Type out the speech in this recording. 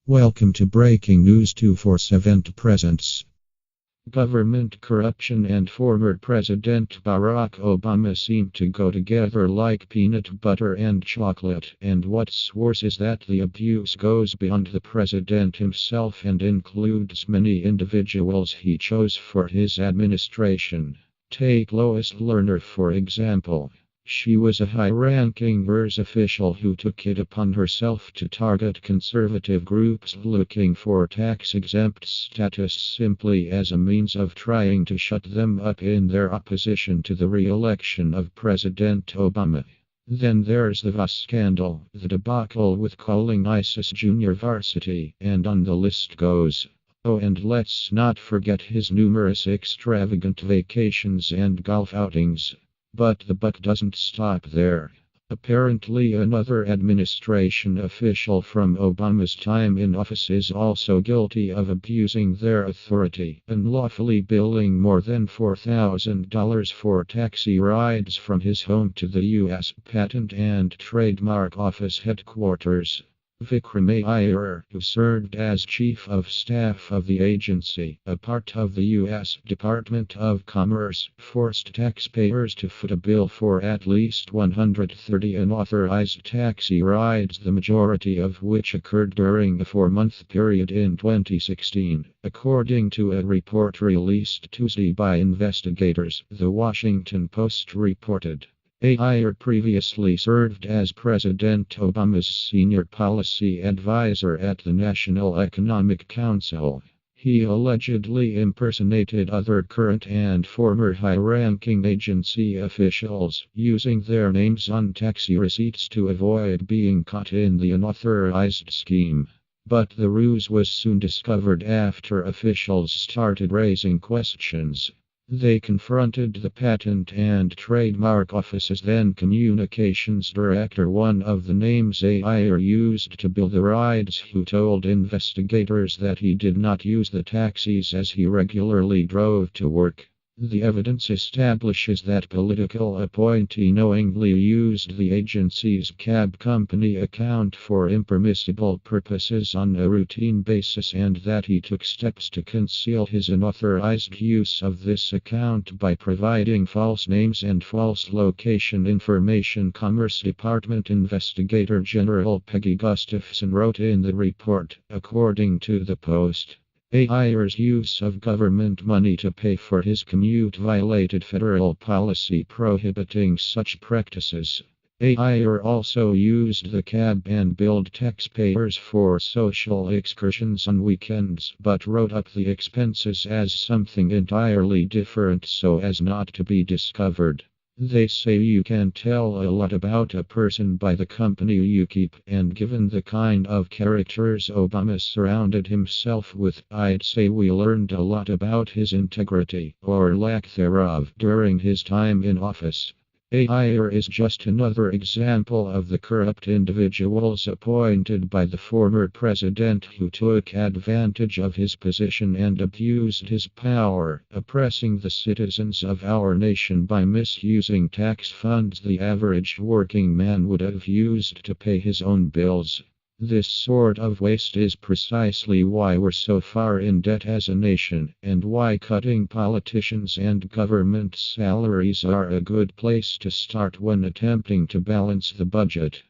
Welcome to Breaking News 247 presents. Government corruption and former President Barack Obama seem to go together like peanut butter and chocolate, and what's worse is that the abuse goes beyond the president himself and includes many individuals he chose for his administration. Take Lois Lerner for example. She was a high-ranking MERS official who took it upon herself to target conservative groups looking for tax-exempt status simply as a means of trying to shut them up in their opposition to the re-election of President Obama. Then there's the VAS scandal, the debacle with calling ISIS junior varsity, and on the list goes. Oh, and let's not forget his numerous extravagant vacations and golf outings. But the buck doesn't stop there. Apparently, another administration official from Obama's time in office is also guilty of abusing their authority, unlawfully billing more than $4,000 for taxi rides from his home to the U.S. Patent and Trademark Office headquarters. Vikram Iyer, who served as Chief of Staff of the agency, a part of the U.S. Department of Commerce, forced taxpayers to foot a bill for at least 130 unauthorized taxi rides, the majority of which occurred during a 4-month period in 2016, according to a report released Tuesday by investigators, The Washington Post reported. Iyer previously served as President Obama's senior policy advisor at the National Economic Council. He allegedly impersonated other current and former high-ranking agency officials, using their names on taxi receipts to avoid being caught in the unauthorized scheme. But the ruse was soon discovered after officials started raising questions. They confronted the Patent and Trademark Office's then communications director, one of the names Iyer used to bill the rides, who told investigators that he did not use the taxis as he regularly drove to work. The evidence establishes that political appointee knowingly used the agency's cab company account for impermissible purposes on a routine basis, and that he took steps to conceal his unauthorized use of this account by providing false names and false location information. Commerce Department Investigator General Peggy Gustafson wrote in the report, according to the Post. Iyer's use of government money to pay for his commute violated federal policy prohibiting such practices. Iyer also used the cab and billed taxpayers for social excursions on weekends, but wrote up the expenses as something entirely different so as not to be discovered. They say you can tell a lot about a person by the company you keep, and given the kind of characters Obama surrounded himself with, I'd say we learned a lot about his integrity, or lack thereof, during his time in office. Iyer is just another example of the corrupt individuals appointed by the former president who took advantage of his position and abused his power, oppressing the citizens of our nation by misusing tax funds the average working man would have used to pay his own bills. This sort of waste is precisely why we're so far in debt as a nation, and why cutting politicians and government salaries are a good place to start when attempting to balance the budget.